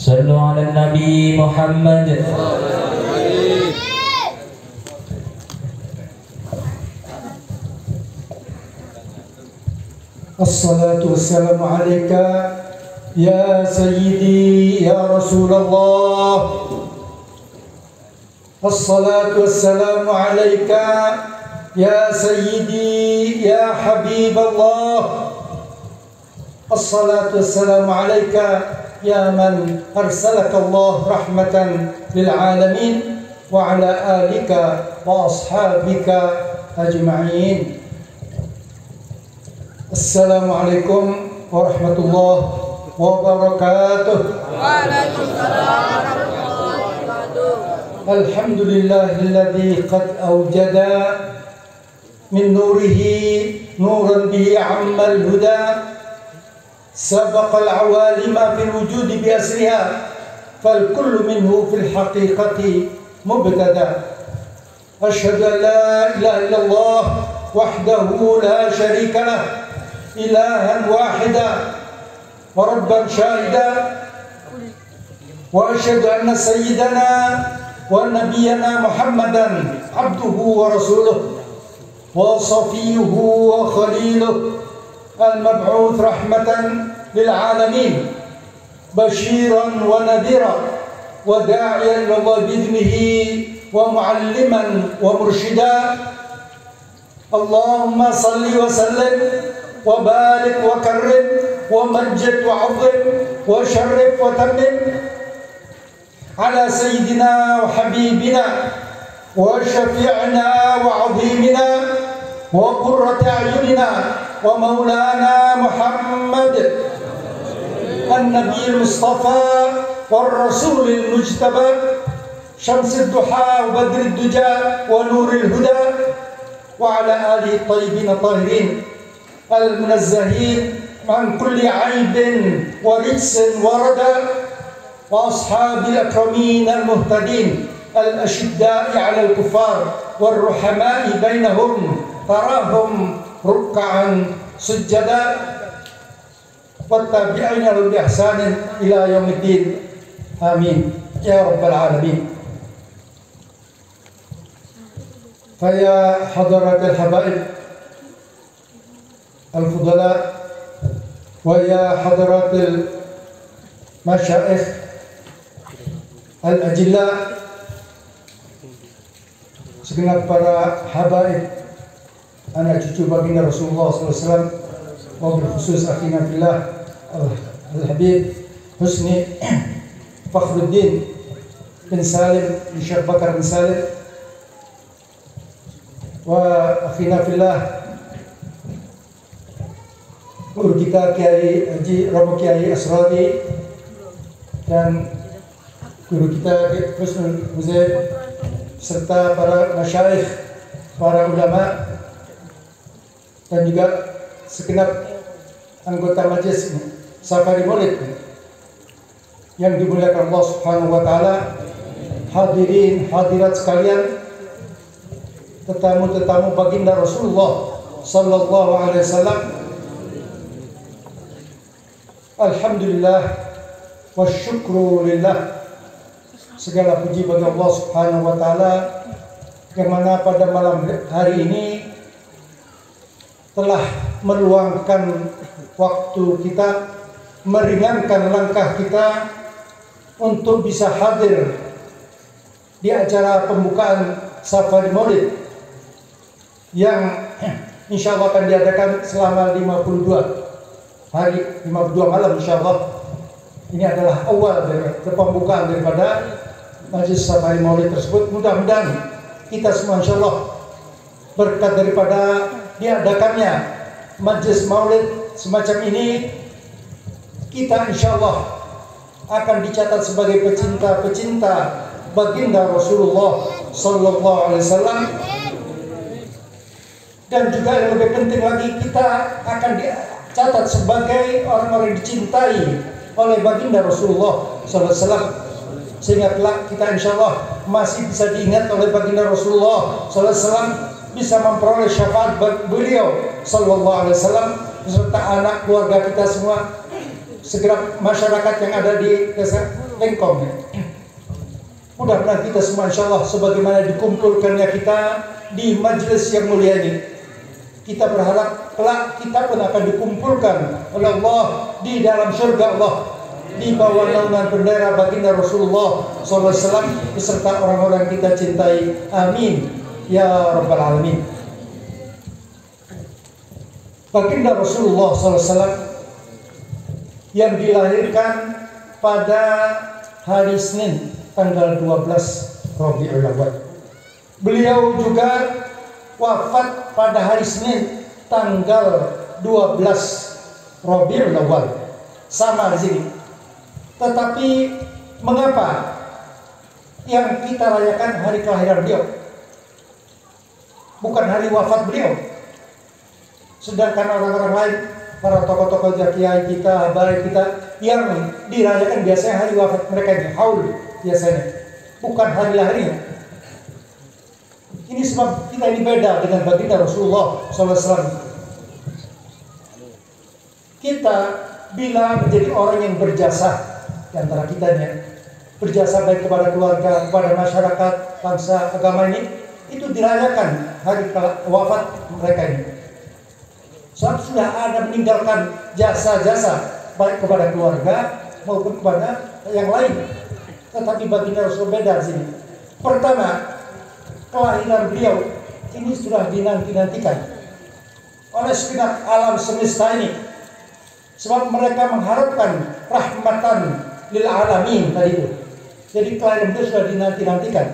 صلوا على النبي محمد. الصلاة والسلام عليك يا سيدي يا رسول الله. الصلاة والسلام عليك يا سيدي يا حبيب الله. الصلاة والسلام عليك يا من أرسلك الله رحمة للعالمين وعلى آلك وأصحابك أجمعين. السلام عليكم ورحمة الله وبركاته. وعليكم السلام ورحمة الله وبركاته. الحمد لله الذي قد أوجد من نوره نورا به عم الهدى، سبق العوالم في الوجود بأسرها، فالكل منه في الحقيقة مبتدأ. أشهد أن لا إله إلا الله وحده لا شريك له، إلها واحدا وربا شاهدا، وأشهد أن سيدنا ونبينا محمدا عبده ورسوله وصفيه وخليله، المبعوث رحمة للعالمين، بشيرا ونذيرا وداعيا إلى الله بإذنه ومعلما ومرشدا. اللهم صل وسلم وبارك وكرم ومجد وعظم وشرف وتمم على سيدنا وحبيبنا وشفيعنا وعظيمنا وقرة أعيننا ومولانا محمد النبي المصطفى والرسول المجتبى، شمس الضحى وبدر الدجى ونور الهدى، وعلى آله الطيبين الطاهرين المنزهين عن كل عيب ورجس وردى، وأصحاب الأكرمين المهتدين الأشداء على الكفار والرحماء بينهم، تراهم ركعا سجدا، والتابعين لهم بإحسان إلى يوم الدين. آمين يا رب العالمين. فيا حضرة الحبائب الفضلاء، ويا حضرات المشايخ الأجلاء، segenap para habaib, anak cucu baginda Rasulullah SAW, wabil khusus akhina fillah Al-Habib Husni Fakhruddin bin Salim bin Syekh Bakar bin Salim, wa akhina fillah guru kita Kiai Haji Romo Kiai Asrari, dan guru kita Husnul Huzair, serta para masyayikh, para ulama, dan juga segenap anggota majelis Safari Maulid yang dimuliakan Allah Subhanahu wa taala, hadirin hadirat sekalian, tetamu-tetamu baginda Rasulullah sallallahu alaihi wasallam. Alhamdulillah wa syukru lillah. Segala puji bagi Allah Subhanahu wa taala yang mana pada malam hari ini telah meluangkan waktu kita, meringankan langkah kita untuk bisa hadir di acara pembukaan Safari Maulid yang insya Allah akan diadakan selama 52 hari, 52 malam insya Allah. Ini adalah awal dari pembukaan daripada Majelis Safari Maulid tersebut. Mudah-mudahan kita semua insya Allah berkat daripada diadakannya Majelis Maulid semacam ini, kita insya Allah akan dicatat sebagai pecinta-pecinta baginda Rasulullah sallallahu alaihi wasallam, dan juga yang lebih penting lagi, kita akan dicatat sebagai orang-orang yang dicintai oleh baginda Rasulullah sallallahu alaihi wasallam, sehingga kelak kita insya Allah masih bisa diingat oleh baginda Rasulullah sallallahu alaihi wasallam, bisa memperoleh syafaat beliau sallallahu alaihi wasallam beserta anak keluarga kita semua, segenap masyarakat yang ada di desa lengkong. Mudah-mudahan kita semua insyaallah sebagaimana dikumpulkannya kita di majelis yang mulia ini, kita berharap kelak kita pun akan dikumpulkan oleh Allah di dalam surga Allah di bawah naungan bendera baginda Rasulullah SAW beserta orang-orang kita cintai. Amin ya rabbal alamin. Baginda Rasulullah SAW yang dilahirkan pada hari Senin tanggal 12 Rabiul Awal. Beliau juga wafat pada hari Senin tanggal 12 Rabiul Awal. Sama di sini. Tetapi mengapa yang kita rayakan hari kelahiran beliau, bukan hari wafat beliau? Sedangkan orang-orang lain, para tokoh-tokoh kiai kita, habaib kita, yang dirayakan biasanya hari wafat mereka ini, haul biasanya, bukan hari lahirnya. Ini sebab kita ini beda dengan baginda Rasulullah SAW. Kita bila menjadi orang yang berjasa di antara kitanya, berjasa baik kepada keluarga, kepada masyarakat, bangsa, agama ini, itu dirayakan hari wafat mereka ini. Sebab sudah ada meninggalkan jasa-jasa baik kepada keluarga maupun kepada yang lain. Tetapi baginda Rasul beda di sini. Pertama, kelahiran beliau ini sudah dinanti-nantikan oleh segenap alam semesta ini. Sebab mereka mengharapkan rahmatan lil alamin tadi itu. Jadi kelahiran beliau sudah dinanti-nantikan.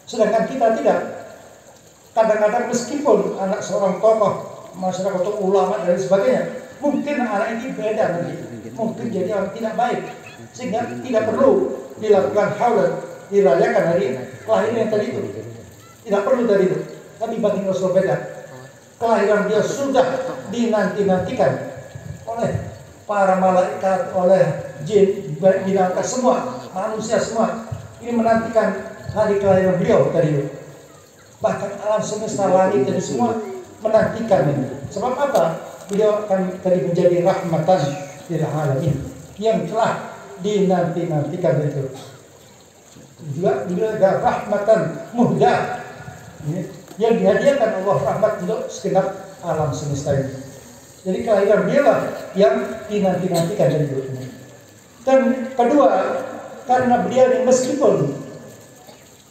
Sedangkan kita tidak. Kadang-kadang meskipun anak seorang tokoh masyarakat atau ulama dan sebagainya, mungkin anak ini beda nanti, mungkin jadi orang tidak baik, sehingga tidak perlu dilakukan haul dirayakan hari kelahiran tadi itu, tidak perlu tadi itu. Tapi bagi Rasul beda, kelahiran dia sudah dinanti-nantikan oleh para malaikat, oleh jin, binatang semua, manusia semua ini menantikan hari kelahiran beliau tadi itu. Bahkan alam semesta langit dan semua menantikan ini. Sebab apa? Beliau akan tadi menjadi rahmatan lil alamin yang telah dinanti-nantikan itu. Juga beliau ada rahmatan muhdah yang dihadiahkan Allah, rahmat untuk segenap alam semesta ini. Jadi kelahiran beliau yang dinanti-nantikan dari itu. Dan kedua, karena beliau yang meskipun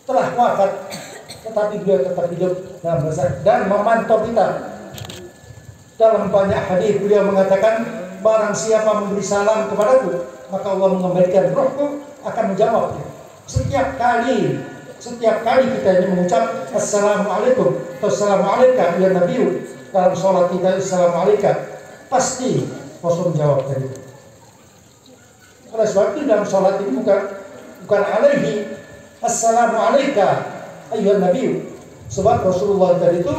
telah wafat, tetapi beliau tetap hidup dalam masa dan memantau kita. Dalam banyak hadis beliau mengatakan, barang siapa memberi salam kepadaku, maka Allah mengembalikan rohku akan menjawab. Setiap kali kita ini mengucap assalamualaikum atau assalamualaikum ya Nabi, dalam sholat kita assalamualaikum, pasti Rasul menjawab tadi. Oleh sebab itu dalam sholat ini bukan alaihi assalamualaikum ayyuhan Nabi. Sebab Rasulullah tadi itu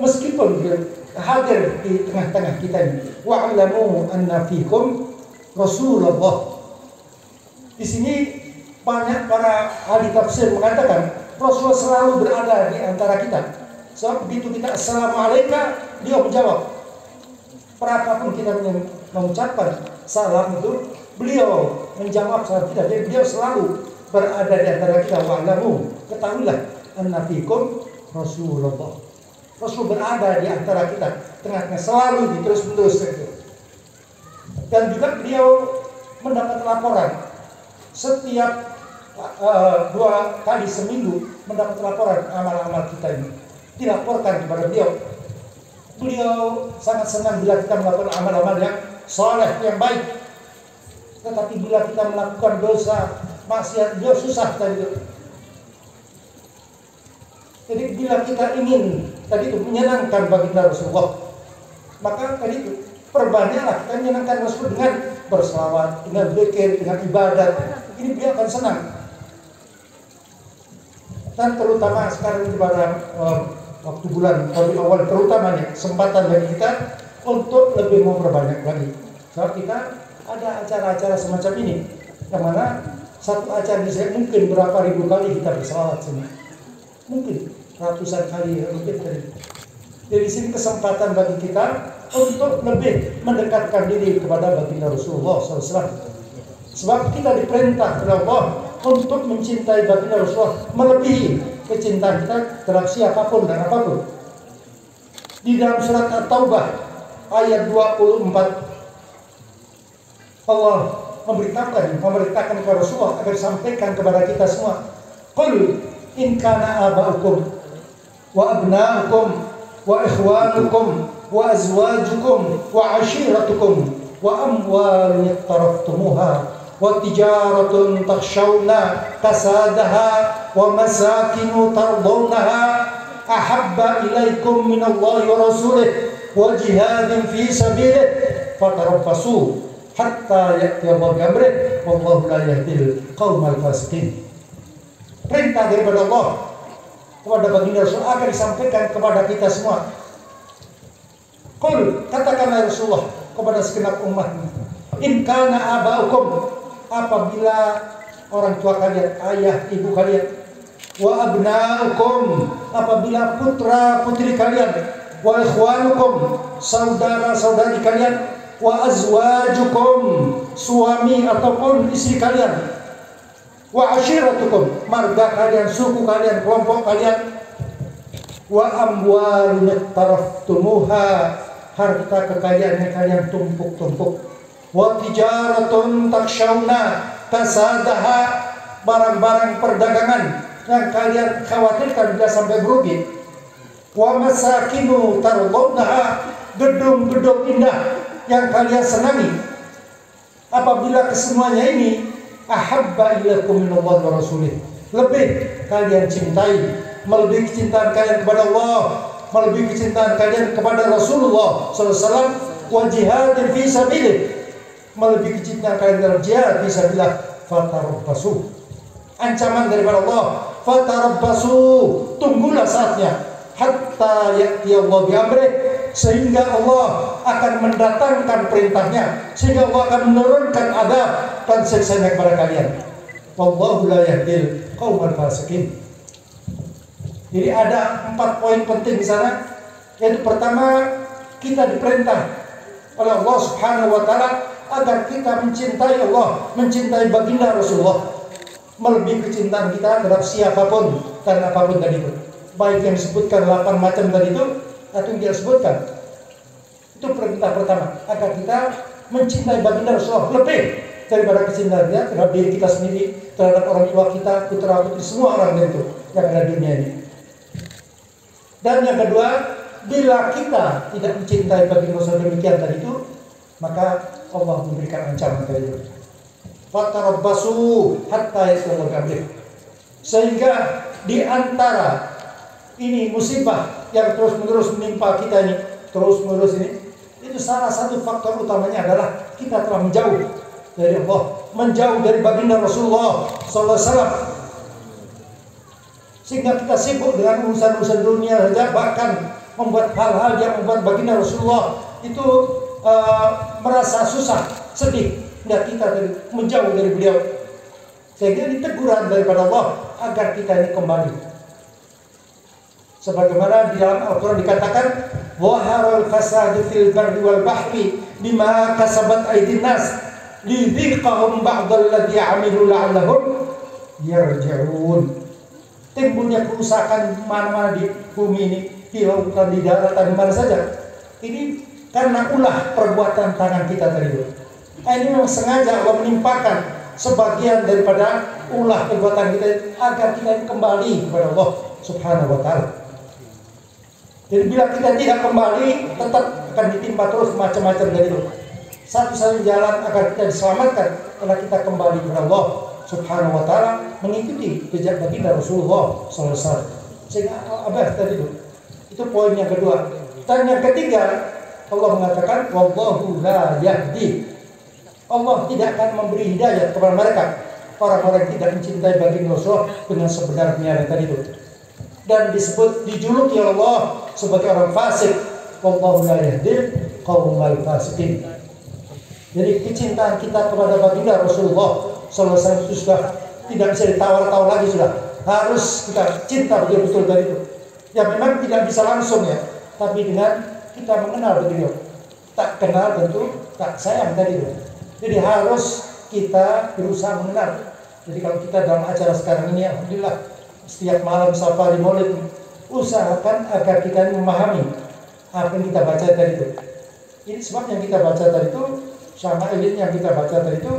meskipun hadir di tengah-tengah kita ini, wa'lamu anna fikum Rasulullah. Di sini banyak para ahli tafsir mengatakan Rasulullah selalu berada di antara kita. Sebab begitu kita assalamualaikum, dia menjawab. Berapapun kita mengucapkan salam itu, beliau menjawab salam kita. Jadi beliau selalu berada di antara kita. Wa'lamu, ketahuilah anna fikum Rasulullah. Rasul berada di antara kita, tengah-tengah, selalu terus-menerus itu. Dan juga beliau mendapat laporan setiap 2 kali seminggu, mendapat laporan amal-amal kita ini dilaporkan kepada beliau. Beliau sangat senang bila kita melakukan amal-amal yang saleh, yang baik. Tetapi bila kita melakukan dosa, maksiat, beliau susah tadi itu. Jadi bila kita ingin tadi itu menyenangkan baginda Rasulullah, maka tadi itu perbanyaklah kita menyenangkan Rasul dengan berselawat, dengan zikir, dengan ibadat. Ini beliau akan senang. Dan terutama sekarang pada waktu bulan Rabiul Awal, terutama nih kesempatan bagi kita untuk lebih memperbanyak lagi. Sebab kita ada acara-acara semacam ini, yang mana satu acara bisa mungkin berapa ribu kali kita berselawat sini. Mungkin ratusan kali lebih dari. Jadi sini kesempatan bagi kita untuk lebih mendekatkan diri kepada baginda Rasulullah SAW. Sebab kita diperintah oleh Allah untuk mencintai baginda Rasulullah melebihi kecintaan kita terhadap siapapun dan apapun. Di dalam surat At-Taubah ayat 24 Allah memerintahkan kepada Rasulullah agar sampaikan kepada kita semua, qul in kana aba'ukum wa abna'ukum wa ikhwanukum wa azwajukum wa ashiratukum wa amwalun iqtaraftumuha wa tijaratun takhshawna kasadaha wa masakinu tardawnaha ahabba ilaikum minallahi wa rasulih wa jihadin fi sabilih fatarabbasu hatta ya'ti Allah bi-amrih wallahu la yahdil qaumal fasiqin. Perintah daripada Allah kepada baginda Rasul akan disampaikan kepada kita semua. Qul, katakanlah Rasulullah kepada segenap umat, in kana aba'ukum, apabila orang tua kalian, ayah ibu kalian, wa abna'ukum, apabila putra putri kalian, wa ikhwanukum, saudara saudari kalian, wa azwajukum, suami ataupun istri kalian, wa ashiratukum, marga kalian, suku kalian, kelompok kalian, wa amwalun iqtaraftumuha, harta kekayaan yang kalian tumpuk-tumpuk, wa tijaratun takshawna kasadaha, barang-barang perdagangan yang kalian khawatirkan bila sampai merugi, wa masakinu tardawnaha, gedung-gedung indah yang kalian senangi. Apabila kesemuanya ini ahabba ilaikum minallahi wa rasulih, lebih kalian cintai, melebihi kecintaan kalian kepada Allah, melebihi kecintaan kalian kepada Rasulullah SAW, wa jihadin fi sabilih, melebihi kecintaan kalian dalam jihad fi sabilillah, fatarabbasu, ancaman daripada Allah, fatarabbasu, tunggulah saatnya, hatta ya'ti Allah bi-amrih, sehingga Allah akan mendatangkan perintahnya, sehingga Allah akan menurunkan adab dan siksanya kepada kalian. Wallahu la yahdil qaumal fasiqin. Jadi ada 4 poin penting di sana. Yaitu pertama, kita diperintah oleh Allah Subhanahu wa taala agar kita mencintai Allah, mencintai baginda Rasulullah, melebihi kecintaan kita terhadap siapapun dan apapun tadi itu. Baik yang disebutkan 8 macam tadi itu atau yang dia sebutkan. Itu perintah pertama, agar kita mencintai baginda Rasulullah lebih daripada kecintaan dia terhadap diri kita sendiri, terhadap orang tua kita, putra putri, semua orang itu yang ada di dunia ini. Dan yang kedua, bila kita tidak mencintai baginda Rasulullah demikian tadi itu, maka Allah memberikan ancaman tadi itu. Fatarabbasu hatta ya'ti bi-amrih. Sehingga di antara ini musibah yang terus-menerus menimpa kita ini, terus-menerus ini, itu salah satu faktor utamanya adalah kita telah menjauh dari Allah, menjauh dari baginda Rasulullah SAW, sehingga kita sibuk dengan urusan-urusan dunia saja, bahkan membuat hal-hal yang membuat baginda Rasulullah itu merasa susah, sedih, dan kita menjauh dari beliau. Sehingga ini teguran daripada Allah agar kita ini kembali. Sebagaimana di dalam Al-Quran dikatakan, waharul fasadu fil barri wal bahri bima kasabat aydin nas lidhiqahum ba'dalladhi amilu la'allahum yarji'un. Timbulnya kerusakan mana-mana di bumi ini, di lautan, di daratan, di mana saja. Ini karena ulah perbuatan tangan kita tadi itu. Ini memang sengaja Allah menimpakan sebagian daripada ulah perbuatan kita agar kita kembali kepada Allah Subhanahu wa taala. Jadi bila kita tidak kembali, tetap akan ditimpa terus macam-macam dari itu. Satu-satunya jalan agar kita diselamatkan adalah kita kembali kepada Allah Subhanahu wa taala, mengikuti jejak baginda Rasulullah SAW. Sehingga tadi itu poin yang kedua. Dan yang ketiga, Allah mengatakan wallahu la yahdi. Allah tidak akan memberi hidayah kepada mereka, orang-orang yang tidak mencintai baginda Rasulullah dengan sebenarnya tadi itu. Dan disebut, dijuluki Allah sebagai orang fasik. Wallahu la yahdil qaumal fasiqin. Jadi kecintaan kita kepada baginda Rasulullah SAW itu sudah tidak bisa ditawar-tawar lagi, sudah harus kita cinta betul-betul dari itu. Ya memang tidak bisa langsung ya, tapi dengan kita mengenal beliau. Tak kenal tentu tak sayang tadi itu. Jadi harus kita berusaha mengenal. Jadi kalau kita dalam acara sekarang ini, alhamdulillah setiap malam safari maulid, usahakan agar kita memahami apa yang kita baca tadi itu. Ini sebab yang kita baca tadi itu, syama'il yang kita baca tadi itu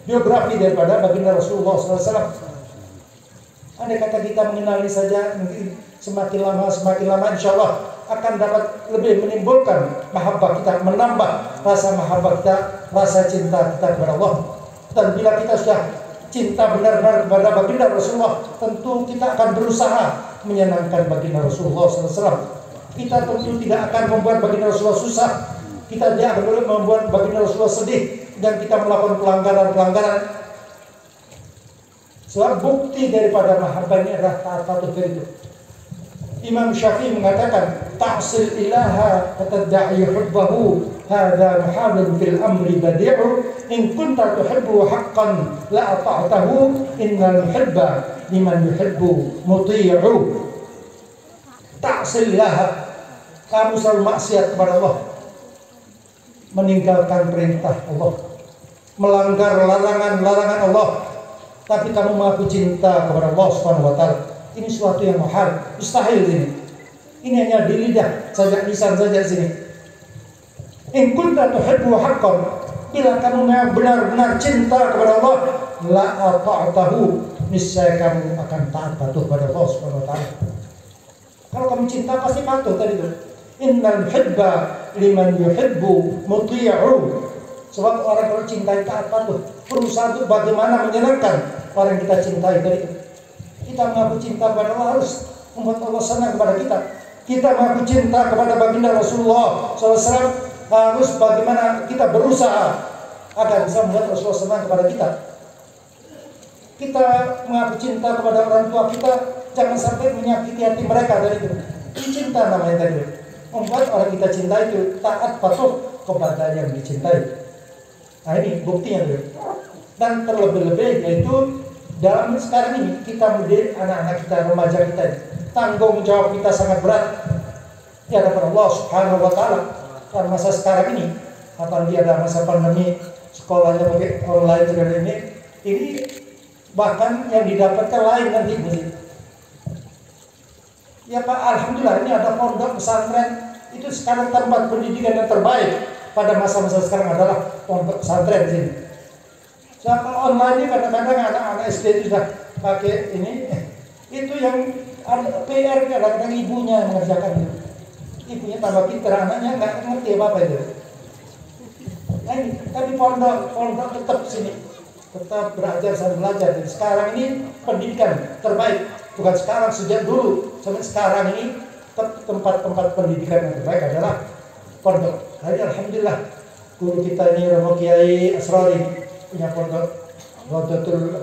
biografi daripada baginda Rasulullah SAW. Andai kata kita mengenali saja, mungkin semakin lama insya Allah akan dapat lebih menimbulkan mahabbah kita, menambah rasa mahabbah kita, rasa cinta kita kepada Allah. Dan bila kita sudah cinta benar-benar kepada baginda Rasulullah, tentu kita akan berusaha menyenangkan baginda Rasulullah SAW. Kita tentu tidak akan membuat baginda Rasulullah susah. Kita tidak akan membuat baginda Rasulullah sedih dan kita melakukan pelanggaran-pelanggaran. Sebab bukti daripada mahabbah ini adalah taat patuh itu. Imam Syafi'i mengatakan, ta'sil ilaha fatadda'i hubbahu hadza muhalun fil amri badi'u in kunta tuhibbu haqqan la ata'tahu innal muhibba liman yuhibbu muti'u. Ta'sil ilaha, kamu selalu maksiat kepada Allah, meninggalkan perintah Allah, melanggar larangan-larangan Allah, tapi kamu mengaku cinta kepada Allah Subhanahu wa taala. Ini suatu yang mahal, mustahil ini. Ini hanya di lidah saja, lisan saja di sini. In kunta tuhibbu haqqan, bila kamu memang benar-benar cinta kepada Allah, la ata'tahu, niscaya kamu akan taat patuh pada Allah Subhanahu wa taala. Kalau kamu cinta pasti patuh tadi itu. Innal muhibba liman yuhibbu muti'u. Sebab orang kalau cintai taat patuh, berusaha untuk bagaimana menyenangkan orang yang kita cintai tadi itu. Kita mengaku cinta kepada Allah harus membuat Allah senang kepada kita. Kita mengaku cinta kepada baginda Rasulullah SAW, harus bagaimana kita berusaha agar bisa membuat Rasulullah senang kepada kita. Kita mengaku cinta kepada orang tua kita, jangan sampai menyakiti hati mereka dari itu. Ini cinta namanya tadi. Membuat orang kita cinta itu taat patuh kepada yang dicintai. Nah ini buktinya dulu. Dan terlebih-lebih yaitu dalam sekarang ini kita mendidik anak-anak kita, remaja kita, tanggung jawab kita sangat berat di hadapan Allah Subhanahu wa taala. Karena masa sekarang ini, apalagi ada masa pandemi, sekolahnya pakai online segala ini bahkan yang didapatkan lain nanti. Ya Pak, alhamdulillah ini ada pondok pesantren, itu sekarang tempat pendidikan yang terbaik pada masa-masa sekarang adalah pondok pesantren di sini. Kalau online ini kadang-kadang anak-anak SD itu sudah pakai ini, itu yang ada PR kadang-kadang ibunya yang mengerjakan itu. Ibunya tambah pintar, anaknya nggak ngerti apa-apa itu. Nah ini, tapi pondok tetap sini, tetap belajar sambil belajar. Dan sekarang ini pendidikan terbaik, bukan sekarang, sejak dulu sampai sekarang ini tempat-tempat pendidikan yang terbaik adalah pondok. Jadi alhamdulillah guru kita ini Romo Kiai Asrori punya pondok Rodotul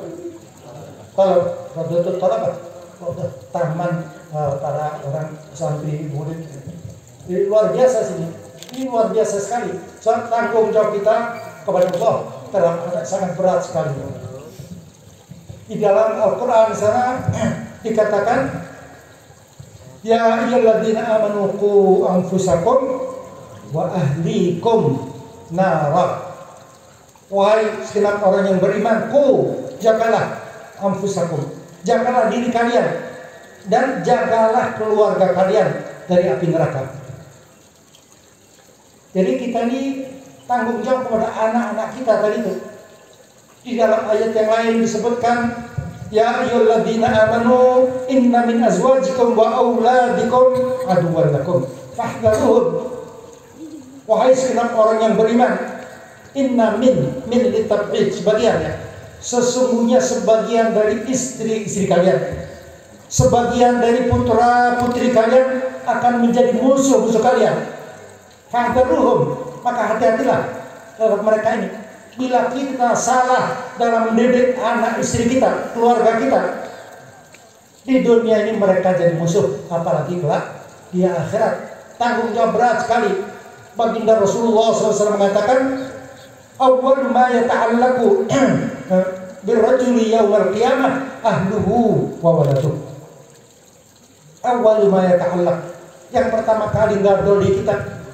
Talabah, taman para orang santri murid. Jadi luar biasa sini. Ini luar biasa sekali. Soal tanggung jawab kita kepada Allah telah sangat berat sekali. Di dalam Al-Quran sana dikatakan, ya ayyuhalladzina amanu qu anfusakum wa ahlikum nara. Wahai segenap orang yang beriman, jagalah anfusakum, jagalah diri kalian dan jagalah keluarga kalian dari api neraka. Jadi kita ini tanggung jawab kepada anak-anak kita tadi itu. Di dalam ayat yang lain disebutkan, ya ayyuhalladzina amanu inna min azwajikum wa auladikum aduwwan lakum fahdharuhum. Wahai segenap orang yang beriman, inna min litab'id, sebagian ya, sesungguhnya sebagian dari istri-istri kalian, sebagian dari putra-putri kalian akan menjadi musuh-musuh kalian. Fahdharuhum, maka hati-hatilah terhadap mereka ini. Bila kita salah dalam mendidik anak istri kita, keluarga kita, di dunia ini mereka jadi musuh, apalagi kelak di akhirat. Tanggung jawab berat sekali. Baginda Rasulullah SAW mengatakan, awwal ma yata'allaqu birrajuli yawmal qiyamah ahluhu wa waladuh. Awwal ma yata'allaq, yang pertama kali gardoli kita,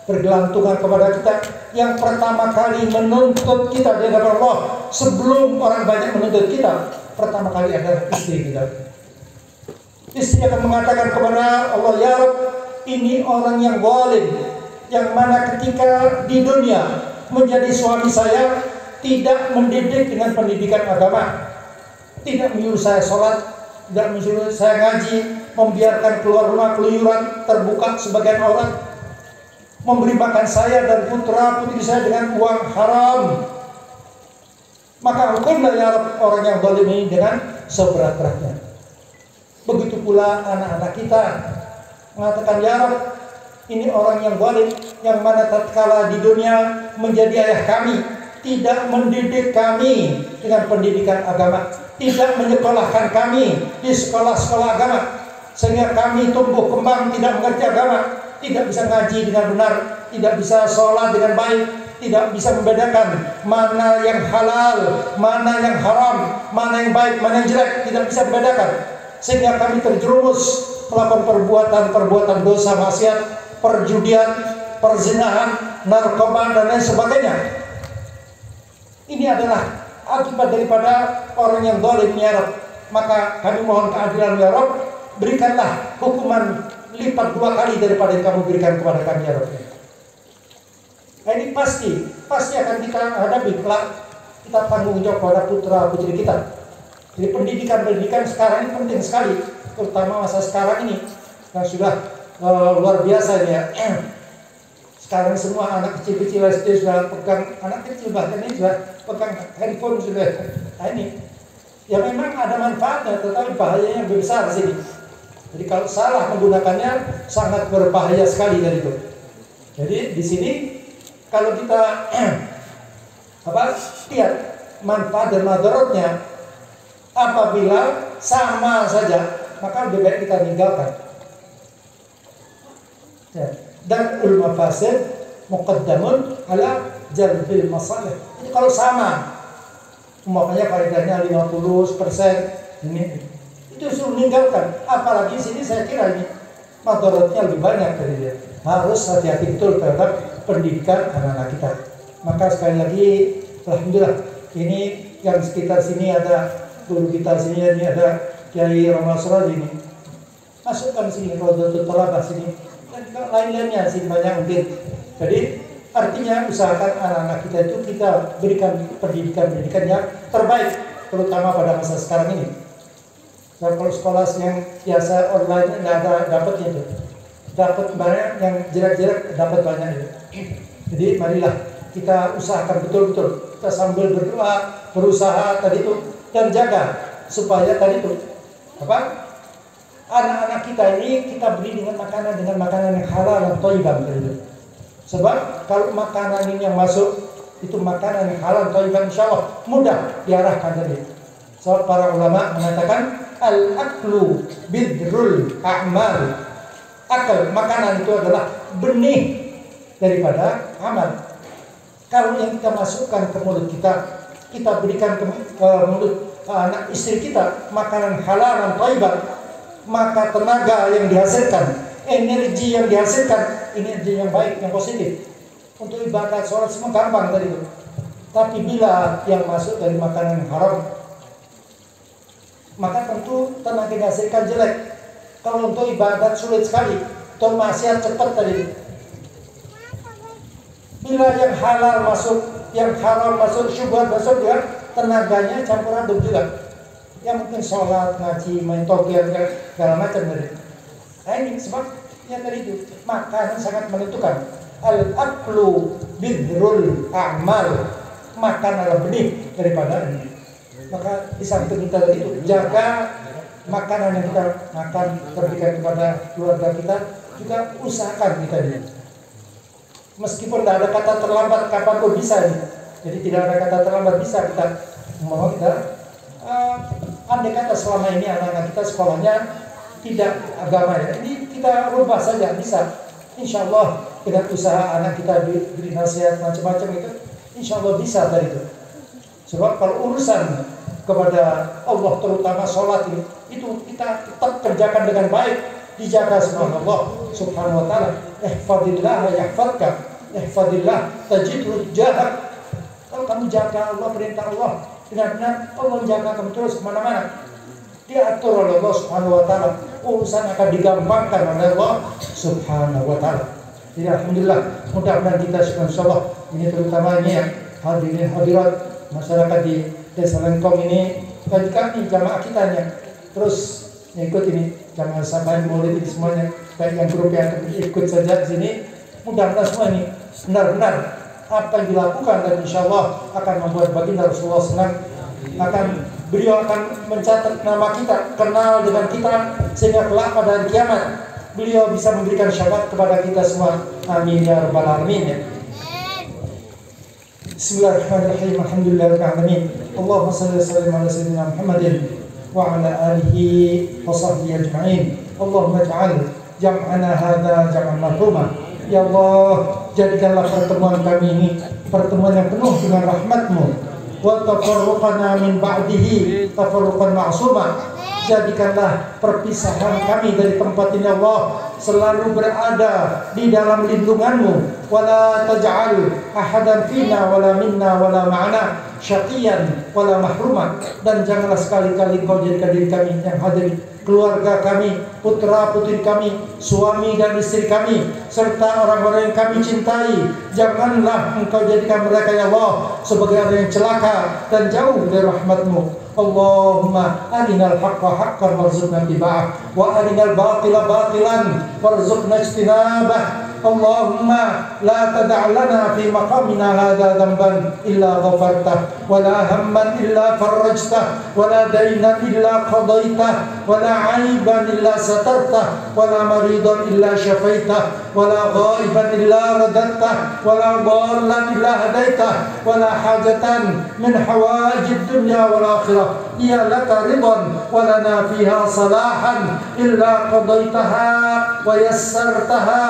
bergelantungan kepada kita. Yang pertama kali menuntut kita di hadapan Allah sebelum orang banyak menuntut kita, pertama kali adalah istri kita. Istri akan mengatakan kepada Allah, ya Rabb, ini orang yang zalim, yang mana ketika di dunia menjadi suami saya tidak mendidik dengan pendidikan agama, tidak menyuruh saya sholat, tidak menyuruh saya ngaji, membiarkan keluar rumah keluyuran terbuka sebagian orang, memberi makan saya dan putra putri saya dengan uang haram. Maka hukumlah ya Rabb orang yang zalim ini dengan seberat-beratnya. Begitu pula anak-anak kita mengatakan, ya Rabb, ini orang yang zalim, yang mana tatkala di dunia menjadi ayah kami, tidak mendidik kami dengan pendidikan agama, tidak menyekolahkan kami di sekolah-sekolah agama, sehingga kami tumbuh kembang tidak mengerti agama, tidak bisa ngaji dengan benar, tidak bisa sholat dengan baik, tidak bisa membedakan mana yang halal, mana yang haram, mana yang baik, mana yang jelek, tidak bisa membedakan, sehingga kami terjerumus melakukan perbuatan-perbuatan dosa maksiat, perjudian, perzinahan, narkoba dan lain sebagainya. Ini adalah akibat daripada orang yang zalim, ya Rabb. Maka kami mohon keadilan, ya Rabb, berikanlah hukuman lipat 2 kali daripada yang kamu berikan kepada kami, ya Rabb. Nah, ini pasti akan kita hadapi kelak. Kita tanggung jawab pada putra putri kita. Jadi pendidikan sekarang ini penting sekali, terutama masa sekarang ini yang sudah luar biasa ini ya. Sekarang semua anak kecil-kecil SD sudah pegang, anak kecil bahkan ini sudah pegang handphone sudah. Nah ini, ya memang ada manfaatnya, tetapi bahayanya besar sini. Jadi kalau salah menggunakannya sangat berbahaya sekali dari itu. Jadi di sini kalau kita lihat manfaat dan madaratnya, apabila sama saja, maka lebih baik kita tinggalkan. Ya. Dan mafasid muqaddamun ala jalbil masalih. Jadi kalau sama, umpamanya faedahnya 50% ini, itu suruh meninggalkan. Apalagi sini saya kira ini madaratnya lebih banyak dari dia. Harus hati-hati betul terhadap pendidikan anak-anak kita. Maka sekali lagi, alhamdulillah, ini yang sekitar sini ada guru kita sini, ini ada Kiai Romal Suradi ini. Masukkan sini Rodatul Talabah sini. Dan lain-lainnya sih banyak mungkin. Jadi artinya usahakan anak-anak kita itu kita berikan pendidikan yang terbaik, terutama pada masa sekarang ini. Dan kalau sekolah yang biasa online nggak ada dapatnya itu, dapat banyak, yang jelek-jelek dapat banyak itu. Jadi marilah kita usahakan betul-betul, kita sambil berdoa, berusaha tadi itu, dan jaga supaya tadi itu anak-anak kita ini kita beri dengan makanan yang halal dan thayyibah gitu. Sebab kalau makanan ini yang masuk itu makanan yang halal thayyibah, insyaallah mudah diarahkan tadi. Sebab para ulama mengatakan al-aklu bidrul a'mal. Akal, makanan itu adalah benih daripada amal. Kalau yang kita masukkan ke mulut kita, kita berikan ke mulut anak istri kita makanan halal dan thayyibah, maka tenaga yang dihasilkan, energi yang dihasilkan, energi yang baik, yang positif untuk ibadah, sholat, semua gampang tadi itu. Tapi bila yang masuk dari makanan haram, maka tentu tenaga yang dihasilkan jelek. Kalau untuk ibadat sulit sekali, untuk maksiat cepat tadi itu. Bila yang halal masuk, yang haram masuk, syubhat masuk juga, tenaganya campur aduk juga. Yang mungkin sholat, ngaji, main togel, segala macam dari. Nah ini sebab yang tadi itu makanan sangat menentukan. Al-aklu bidrul a'mal, makan adalah benih daripada ini. Maka di samping kita tadi itu jaga makanan yang kita makan, berikan kepada keluarga kita, juga usahakan kita ini. Meskipun tidak ada kata terlambat, kapanpun bisa ini. Jadi tidak ada kata terlambat, bisa kita mau kita. Andai kata selama ini anak-anak kita sekolahnya tidak agama ya, ini kita rubah saja, bisa. Insya Allah dengan usaha anak kita beri nasihat macam-macam itu, insya Allah bisa dari itu. Sebab kalau urusan kepada Allah terutama sholat ini, itu kita tetap kerjakan dengan baik, dijaga sama Allah Subhanahu wa taala. Ihfadillah yahfadka, ihfadillah tajidhu tujahak. Kalau kamu jaga Allah, perintah Allah, benar-benar Allah menjaga kamu terus kemana-mana. Diatur oleh Allah Subhanahu wa taala. Urusan akan digampangkan oleh Allah Subhanahu wa taala. Jadi alhamdulillah, mudah-mudahan kita insyaallah ini terutamanya ya hadirin hadirat masyarakat di Desa Lengkong ini, bagi kami jamaah kitanya terus ikut ini jamaah sahabat Maulid ini semuanya, baik yang grup yang ikut saja di sini, mudah-mudahan semua ini benar-benar apa yang dilakukan dan insyaallah akan membuat baginda Rasulullah senang, beliau akan mencatat nama kita, kenal dengan kita, sehingga kelak pada hari kiamat beliau bisa memberikan syafaat kepada kita semua. Amin ya rabbal alamin ya. Bismillahirrahmanirrahim. Alhamdulillahirabbil alamin. Allahumma shalli wa sallim ala sayyidina Muhammadin wa ala alihi wa sahbihi ajma'in. Allahumma ij'al jam'ana hadza jam'an marhuma. Ya Allah, jadikanlah pertemuan kami ini pertemuan yang penuh dengan rahmat-Mu. Wa tafarruqana min ba'dihi tafarruqan ma'suma. Jadikanlah perpisahan kami dari tempat ini Allah selalu berada di dalam lindungan-Mu. Wala taj'al ahadan fina wala minna wala ma'ana syaqiyan wala mahruma. Dan janganlah sekali-kali Engkau jadikan diri kami yang hadir, keluarga kami, putra putri kami, suami dan istri kami, serta orang-orang yang kami cintai, janganlah Engkau jadikan mereka ya Allah sebagai orang yang celaka dan jauh dari rahmat-Mu. Allahumma arinal haqqa haqqan warzuqna ittiba'ah wa arinal batila batilan warzuqna ijtinabah. Allahumma la tada' lana fi maqamina hadha dhanban illa ghafartah wa la hamman illa farajtah wa la daynan illa qadaitah wa la 'aiban illa satartah wa la maridan illa syafaitah wa la ghaiban illa radattah wa la dhallan illa hadaitah wa la hajatan min hawaijid dunya wal akhirah ya laka ridan wa lana fiha salahan illa qadaitaha wa yassartaha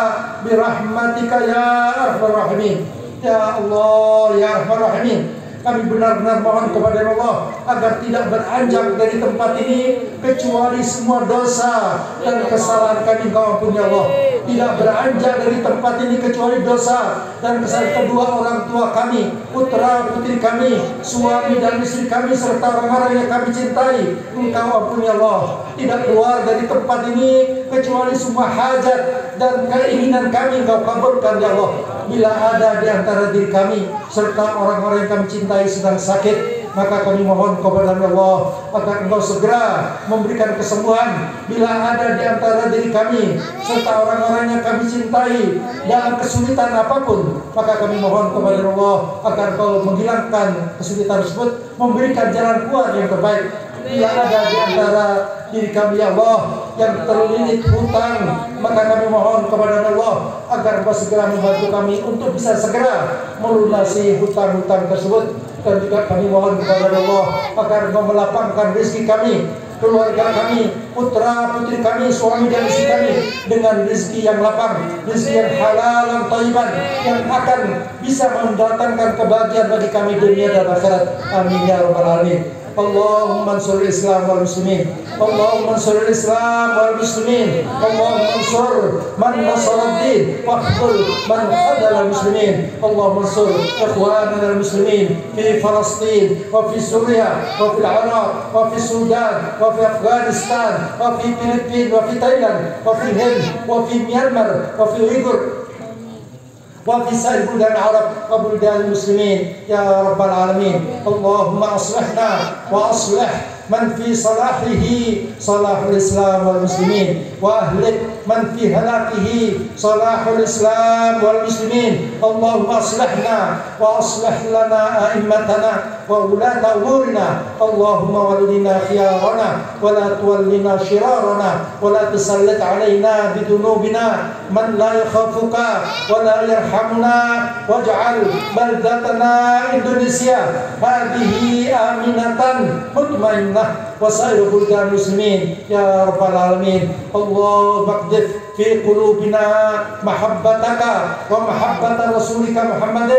birahmatika ya arhamar rahimin. Ya Allah ya arhamar rahimin, kami benar-benar mohon kepada Allah agar tidak beranjak dari tempat ini kecuali semua dosa dan kesalahan kami Engkau ampuni Allah. Tidak beranjak dari tempat ini kecuali dosa dan kesalahan kedua orang tua kami, putra putri kami, suami dan istri kami, serta orang-orang yang kami cintai. Engkau ampuni Allah. Tidak keluar dari tempat ini kecuali semua hajat dan keinginan kami Engkau kabulkan ya Allah. Bila ada di antara diri kami serta orang-orang yang kami cintai sedang sakit, maka kami mohon kepada Allah agar Engkau segera memberikan kesembuhan. Bila ada di antara diri kami serta orang-orang yang kami cintai dalam kesulitan apapun, maka kami mohon kepada Allah agar Engkau menghilangkan kesulitan tersebut, memberikan jalan keluar yang terbaik. Bila ada di antara diri kami ya Allah yang terlilit hutang, maka kami mohon kepada Allah agar Engkau segera membantu kami untuk bisa segera melunasi hutang-hutang tersebut. Dan juga kami mohon kepada Allah agar Engkau melapangkan rezeki kami, keluarga kami, putra putri kami, suami dan istri kami dengan rezeki yang lapang, rezeki yang halal dan thayyiban, yang akan bisa mendatangkan kebahagiaan bagi kami dunia dan akhirat. Amin ya rabbal alamin. Allahumma ansur Islam wal muslimin, Allahumma ansur Islam wal muslimin, Allahumma ansur man nasara ad-din wa khudh man khadala al-muslimin. Allahumma ansur ikhwanana al-muslimin fi Palestin wa fi Suriah wa fi Iraq wa fi Sudan wa fi Afghanistan wa fi Filipina wa fi Thailand wa fi Hind wa fi Myanmar wa fi Uyghur وفي سائر بلدان العرب وبلدان المسلمين يا رب العالمين. اللهم أصلحنا وأصلح من في صلاحه صلاح الإسلام والمسلمين، وأهلك من في هلاكه صلاح الإسلام والمسلمين. اللهم أصلحنا وأصلح لنا أئمتنا وولاة أمورنا. اللهم ولنا خيارنا ولا تولنا شرارنا ولا تسلط علينا بذنوبنا من لا يخافك ولا يرحمنا. واجعل بلدتنا إندونيسيا هذه آمنة مطمئنة الجنة وسائر بلدان المسلمين يا رب العالمين. اللهم اقذف في قلوبنا محبتك ومحبة رسولك محمد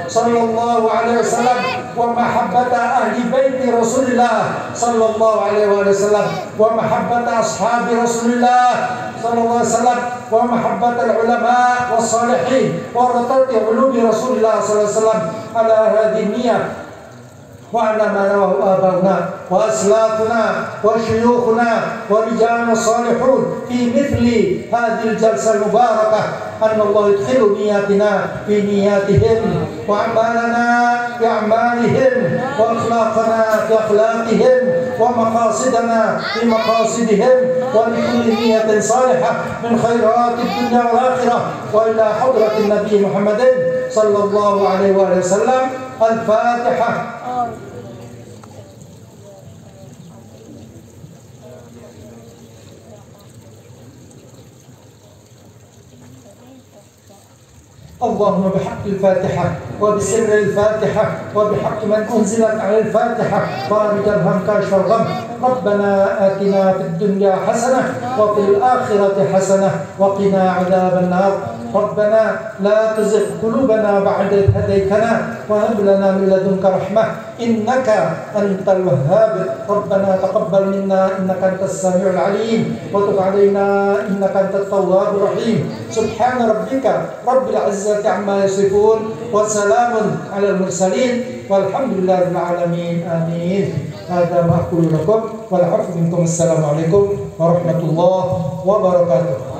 صلى الله عليه وسلم ومحبة أهل بيت رسول الله صلى الله عليه وسلم ومحبة أصحاب رسول الله صلى الله عليه وسلم ومحبة العلماء والصالحين ورثة علوم رسول الله صلى الله عليه وسلم على هذه النية وعلى ما رواه آباؤنا وأسلافنا وشيوخنا ورجالنا الصالحون في مثل هذه الجلسة المباركة أن الله يدخل نياتنا في نياتهم وأعمالنا في أعمالهم وأخلاقنا في أخلاقهم ومقاصدنا في مقاصدهم ولكل نية صالحة من خيرات الدنيا والآخرة وإلى حضرة النبي محمد صلى الله عليه وسلم. الفاتحة. اللهم بحق الفاتحة وبسر الفاتحة وبحق من أنزلت على الفاتحة فارج الهم كاشف الغم ربنا آتنا في الدنيا حسنة وفي الآخرة حسنة وقنا عذاب النار. ربنا لا تزغ قلوبنا بعد إذ هديتنا وهب لنا من لدنك رحمة إنك أنت الوهاب. ربنا تقبل منا إنك أنت السميع العليم وتب علينا إنك أنت التواب الرحيم. سبحان ربك رب العزة عما يصفون وسلام على المرسلين والحمد لله رب العالمين. آمين. هذا ما أقول لكم والعفو منكم. السلام عليكم ورحمة الله وبركاته.